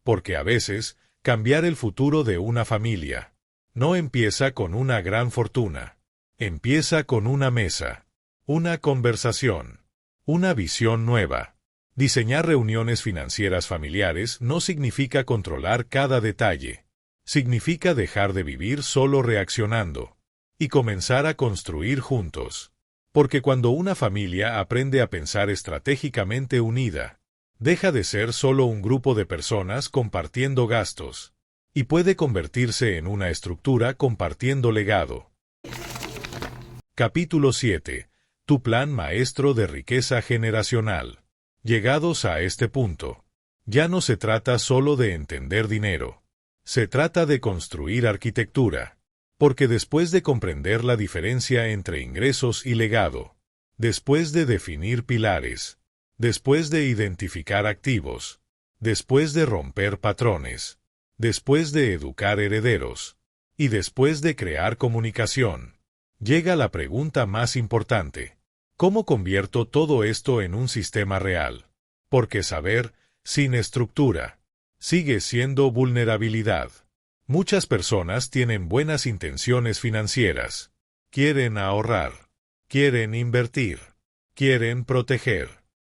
Porque a veces, cambiar el futuro de una familia no empieza con una gran fortuna. Empieza con una mesa, una conversación, una visión nueva. Diseñar reuniones financieras familiares no significa controlar cada detalle. Significa dejar de vivir solo reaccionando y comenzar a construir juntos. Porque cuando una familia aprende a pensar estratégicamente unida, deja de ser solo un grupo de personas compartiendo gastos y puede convertirse en una estructura compartiendo legado. Capítulo 7. Tu plan maestro de riqueza generacional. Llegados a este punto, ya no se trata solo de entender dinero. Se trata de construir arquitectura, porque después de comprender la diferencia entre ingresos y legado, después de definir pilares, después de identificar activos, después de romper patrones, después de educar herederos, y después de crear comunicación, llega la pregunta más importante: ¿cómo convierto todo esto en un sistema real? Porque saber, sin estructura, sigue siendo vulnerabilidad. Muchas personas tienen buenas intenciones financieras. Quieren ahorrar, quieren invertir, quieren proteger,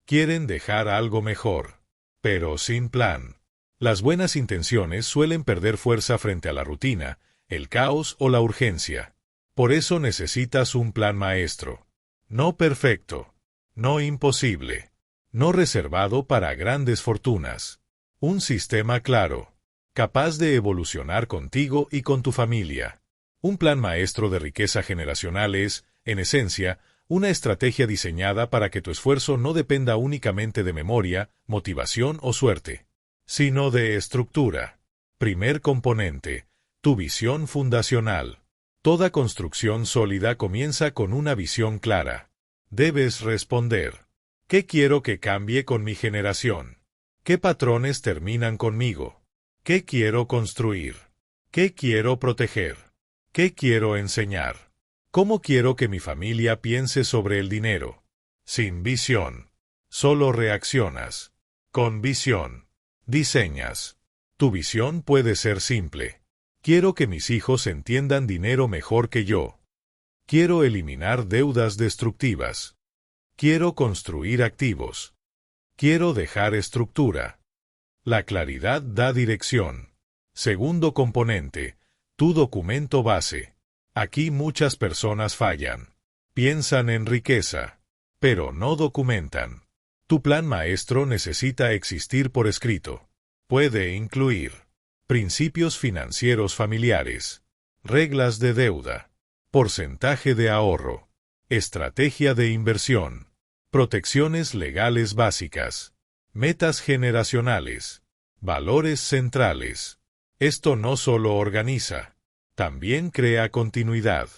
quieren dejar algo mejor, pero sin plan. Las buenas intenciones suelen perder fuerza frente a la rutina, el caos o la urgencia. Por eso necesitas un plan maestro. No perfecto, no imposible, no reservado para grandes fortunas. Un sistema claro, capaz de evolucionar contigo y con tu familia. Un plan maestro de riqueza generacional es, en esencia, una estrategia diseñada para que tu esfuerzo no dependa únicamente de memoria, motivación o suerte, sino de estructura. Primer componente, tu visión fundacional. Toda construcción sólida comienza con una visión clara. Debes responder: ¿qué quiero que cambie con mi generación? ¿Qué patrones terminan conmigo? ¿Qué quiero construir? ¿Qué quiero proteger? ¿Qué quiero enseñar? ¿Cómo quiero que mi familia piense sobre el dinero? Sin visión, solo reaccionas. Con visión, diseñas. Tu visión puede ser simple. Quiero que mis hijos entiendan dinero mejor que yo. Quiero eliminar deudas destructivas. Quiero construir activos. Quiero dejar estructura. La claridad da dirección. Segundo componente, tu documento base. Aquí muchas personas fallan. Piensan en riqueza, pero no documentan. Tu plan maestro necesita existir por escrito. Puede incluir principios financieros familiares, reglas de deuda, porcentaje de ahorro, estrategia de inversión, protecciones legales básicas, metas generacionales, valores centrales. Esto no solo organiza, también crea continuidad,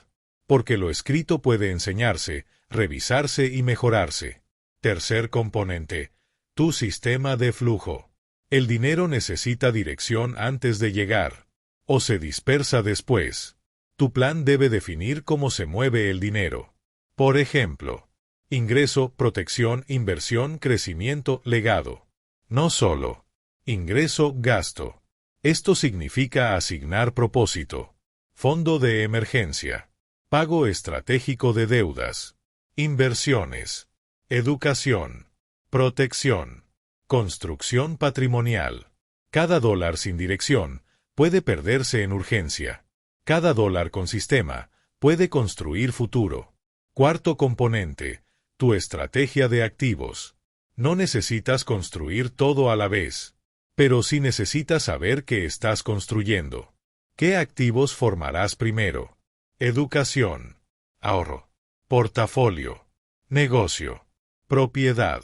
porque lo escrito puede enseñarse, revisarse y mejorarse. Tercer componente, tu sistema de flujo. El dinero necesita dirección antes de llegar, o se dispersa después. Tu plan debe definir cómo se mueve el dinero. Por ejemplo, ingreso, protección, inversión, crecimiento, legado. No solo ingreso, gasto. Esto significa asignar propósito. Fondo de emergencia. pago estratégico de deudas, inversiones, educación, protección, construcción patrimonial. Cada dólar sin dirección puede perderse en urgencia. Cada dólar con sistema puede construir futuro. Cuarto componente, tu estrategia de activos. No necesitas construir todo a la vez, pero sí necesitas saber qué estás construyendo. ¿Qué activos formarás primero? Educación, ahorro, portafolio, negocio, propiedad,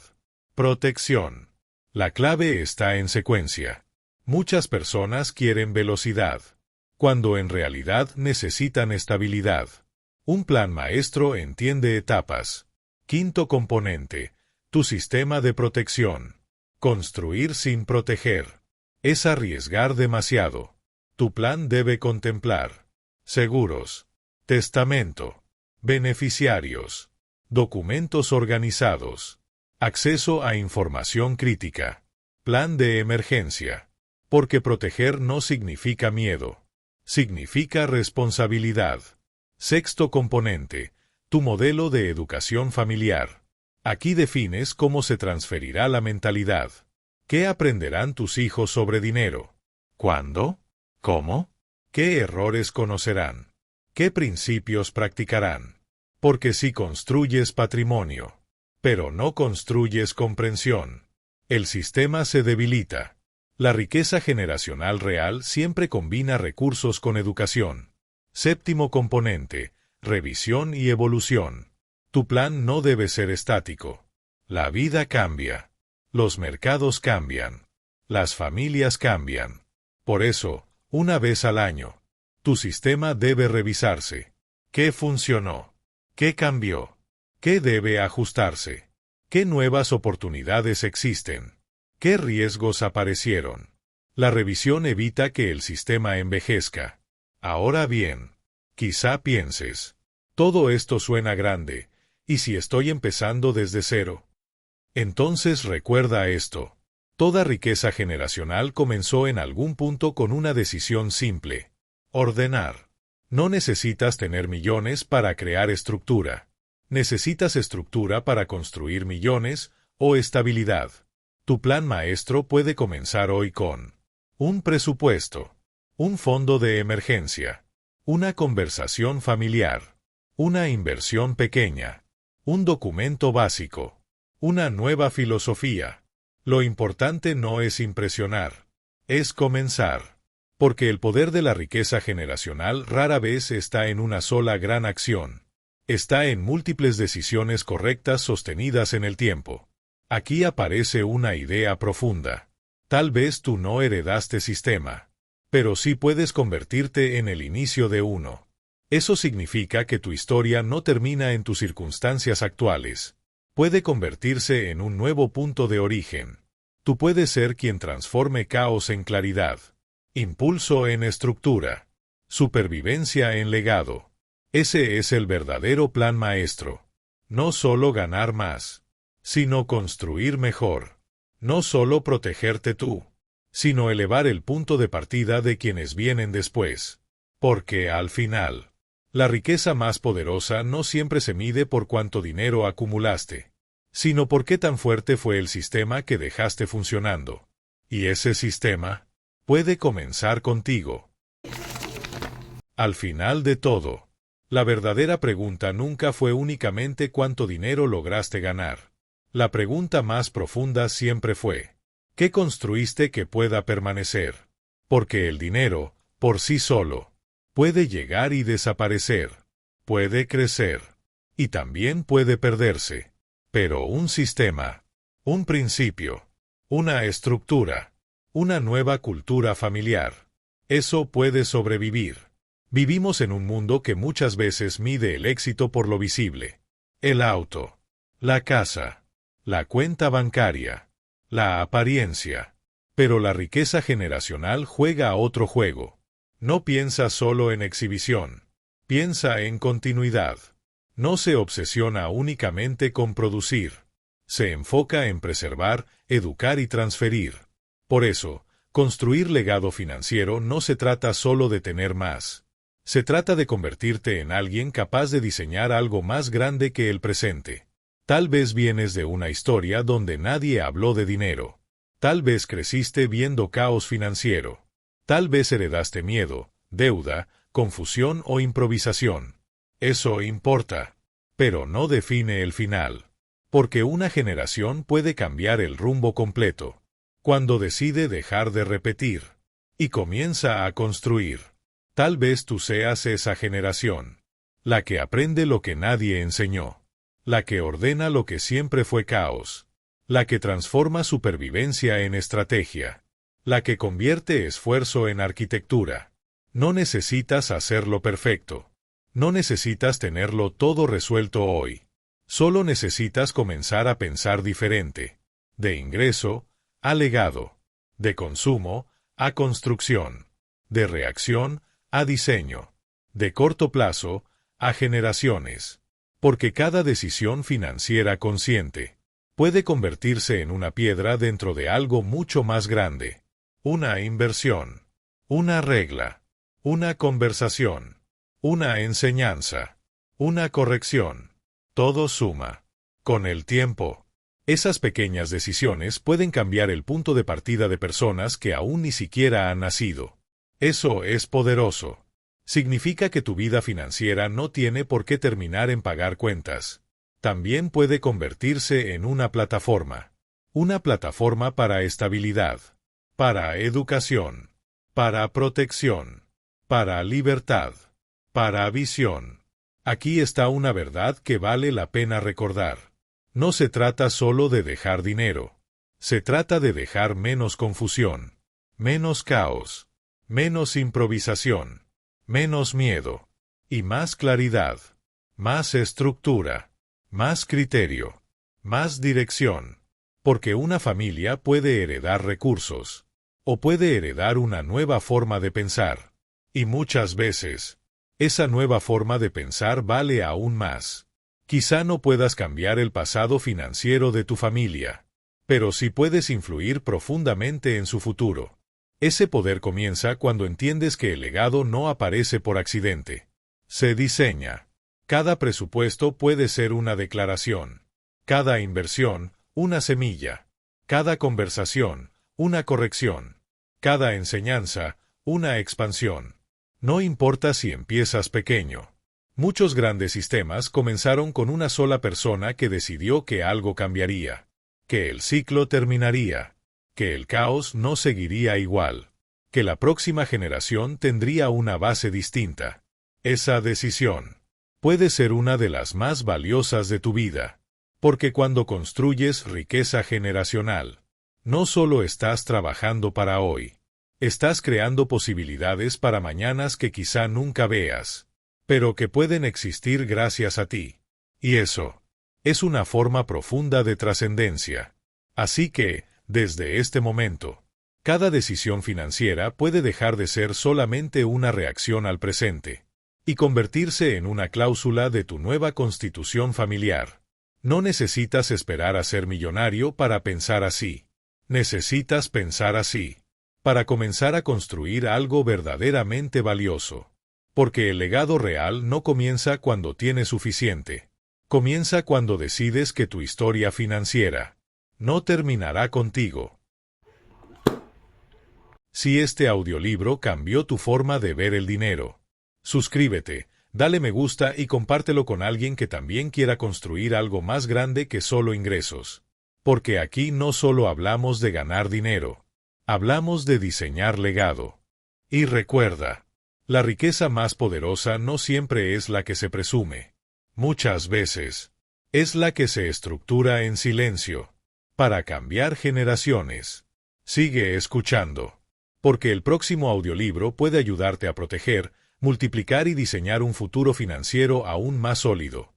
protección. La clave está en secuencia. Muchas personas quieren velocidad, cuando en realidad necesitan estabilidad. Un plan maestro entiende etapas. Quinto componente, tu sistema de protección. Construir sin proteger es arriesgar demasiado. Tu plan debe contemplar seguros, testamento, beneficiarios, documentos organizados, acceso a información crítica, plan de emergencia. Porque proteger no significa miedo, significa responsabilidad. Sexto componente, tu modelo de educación familiar. Aquí defines cómo se transferirá la mentalidad. ¿Qué aprenderán tus hijos sobre dinero? ¿Cuándo? ¿Cómo? ¿Qué errores conocerán? ¿Qué principios practicarán? Porque si construyes patrimonio, pero no construyes comprensión, el sistema se debilita. La riqueza generacional real siempre combina recursos con educación. Séptimo componente, revisión y evolución. Tu plan no debe ser estático. La vida cambia. Los mercados cambian. Las familias cambian. Por eso, una vez al año, tu sistema debe revisarse. ¿Qué funcionó? ¿Qué cambió? ¿Qué debe ajustarse? ¿Qué nuevas oportunidades existen? ¿Qué riesgos aparecieron? La revisión evita que el sistema envejezca. Ahora bien, quizá pienses, todo esto suena grande, ¿y si estoy empezando desde cero? Entonces recuerda esto. Toda riqueza generacional comenzó en algún punto con una decisión simple. Ordenar. No necesitas tener millones para crear estructura. Necesitas estructura para construir millones o estabilidad. Tu plan maestro puede comenzar hoy con un presupuesto, un fondo de emergencia, una conversación familiar, una inversión pequeña, un documento básico, una nueva filosofía. Lo importante no es impresionar, es comenzar. Porque el poder de la riqueza generacional rara vez está en una sola gran acción. Está en múltiples decisiones correctas sostenidas en el tiempo. Aquí aparece una idea profunda. Tal vez tú no heredaste sistema, pero sí puedes convertirte en el inicio de uno. Eso significa que tu historia no termina en tus circunstancias actuales. Puede convertirse en un nuevo punto de origen. Tú puedes ser quien transforme caos en claridad, impulso en estructura, supervivencia en legado. Ese es el verdadero plan maestro. No solo ganar más, sino construir mejor. No solo protegerte tú, sino elevar el punto de partida de quienes vienen después. Porque, al final, la riqueza más poderosa no siempre se mide por cuánto dinero acumulaste, sino por qué tan fuerte fue el sistema que dejaste funcionando. Y ese sistema puede comenzar contigo. Al final de todo, la verdadera pregunta nunca fue únicamente cuánto dinero lograste ganar. La pregunta más profunda siempre fue, ¿qué construiste que pueda permanecer? Porque el dinero, por sí solo, puede llegar y desaparecer, puede crecer, y también puede perderse. Pero un sistema, un principio, una estructura, una nueva cultura familiar, eso puede sobrevivir. Vivimos en un mundo que muchas veces mide el éxito por lo visible. El auto, la casa, la cuenta bancaria, la apariencia. Pero la riqueza generacional juega a otro juego. No piensa solo en exhibición, piensa en continuidad. No se obsesiona únicamente con producir. Se enfoca en preservar, educar y transferir. Por eso, construir legado financiero no se trata solo de tener más, Se trata de convertirte en alguien capaz de diseñar algo más grande que el presente. Tal vez vienes de una historia donde nadie habló de dinero. Tal vez creciste viendo caos financiero. Tal vez heredaste miedo, deuda, confusión o improvisación. Eso importa, pero no define el final. Porque una generación puede cambiar el rumbo completo. Cuando decide dejar de repetir y comienza a construir. Tal vez tú seas esa generación. La que aprende lo que nadie enseñó. La que ordena lo que siempre fue caos. La que transforma supervivencia en estrategia. La que convierte esfuerzo en arquitectura. No necesitas hacerlo perfecto. No necesitas tenerlo todo resuelto hoy. Solo necesitas comenzar a pensar diferente. De ingreso a legado. De consumo a construcción. De reacción a diseño. De corto plazo a generaciones. Porque cada decisión financiera consciente puede convertirse en una piedra dentro de algo mucho más grande. Una inversión. Una regla. Una conversación. Una enseñanza. Una corrección. Todo suma. Con el tiempo, esas pequeñas decisiones pueden cambiar el punto de partida de personas que aún ni siquiera han nacido. Eso es poderoso. Significa que tu vida financiera no tiene por qué terminar en pagar cuentas. También puede convertirse en una plataforma. Una plataforma para estabilidad, para educación, para protección, para libertad, para visión. Aquí está una verdad que vale la pena recordar. No se trata solo de dejar dinero. Se trata de dejar menos confusión, menos caos, menos improvisación, menos miedo, y más claridad, más estructura, más criterio, más dirección. Porque una familia puede heredar recursos, o puede heredar una nueva forma de pensar. Y muchas veces, esa nueva forma de pensar vale aún más. Quizá no puedas cambiar el pasado financiero de tu familia, pero sí puedes influir profundamente en su futuro. Ese poder comienza cuando entiendes que el legado no aparece por accidente. Se diseña. Cada presupuesto puede ser una declaración. Cada inversión, una semilla. Cada conversación, una corrección. Cada enseñanza, una expansión. No importa si empiezas pequeño. Muchos grandes sistemas comenzaron con una sola persona que decidió que algo cambiaría, que el ciclo terminaría, que el caos no seguiría igual, que la próxima generación tendría una base distinta. Esa decisión puede ser una de las más valiosas de tu vida, porque cuando construyes riqueza generacional, no solo estás trabajando para hoy, estás creando posibilidades para mañanas que quizá nunca veas, pero que pueden existir gracias a ti. Y eso es una forma profunda de trascendencia. Así que, desde este momento, cada decisión financiera puede dejar de ser solamente una reacción al presente y convertirse en una cláusula de tu nueva constitución familiar. No necesitas esperar a ser millonario para pensar así. Necesitas pensar así para comenzar a construir algo verdaderamente valioso. Porque el legado real no comienza cuando tienes suficiente. Comienza cuando decides que tu historia financiera no terminará contigo. Si este audiolibro cambió tu forma de ver el dinero, suscríbete, dale me gusta y compártelo con alguien que también quiera construir algo más grande que solo ingresos. Porque aquí no solo hablamos de ganar dinero, hablamos de diseñar legado. Y recuerda, la riqueza más poderosa no siempre es la que se presume. Muchas veces, es la que se estructura en silencio, para cambiar generaciones. Sigue escuchando, porque el próximo audiolibro puede ayudarte a proteger, multiplicar y diseñar un futuro financiero aún más sólido.